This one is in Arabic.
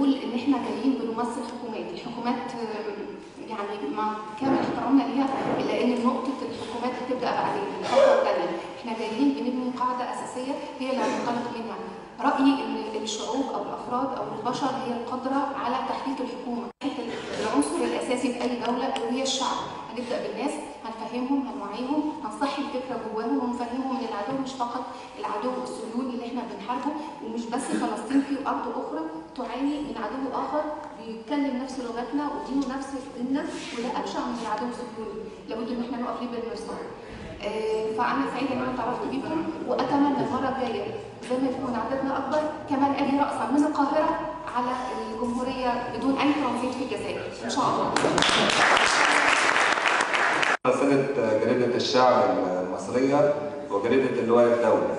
بنقول ان احنا جايين بنمثل الحكومات يعني مع كامل احترامنا ليها، الا ان نقطه الحكومات بتبدا بعدين الخطوه الثانيه. احنا جايين بنبني قاعده اساسيه هي اللي هننطلق منها. رايي ان الشعوب او الافراد او البشر هي القادره على تحديد الحكومه. العنصر الاساسي في اي دوله هي الشعب. هنبدا بالناس، هنفهمهم، هنوعيهم، هنصحي الفكره جواهم، ونفهمهم ان العدو مش فقط العدو الصهيوني اللي احنا بنحاربه، ومش بس فلسطين، في ارض اخرى تعاني من عدو اخر بيتكلم نفس لغتنا ودينه نفس ديننا، وده ابشع من العدو الصهيوني. لابد ان احنا نقف ليه بالمرصاد. فانا سعيده ان انا اتعرفت بيكم، واتمنى المره الجايه زي ما يكون عددنا اكبر كمان اجي راسا من القاهره على الجمهوريه بدون اي ترانزيت في الجزائر ان شاء الله. مراسلة جريدة الشعب المصرية وجريدة اللواء الدولي.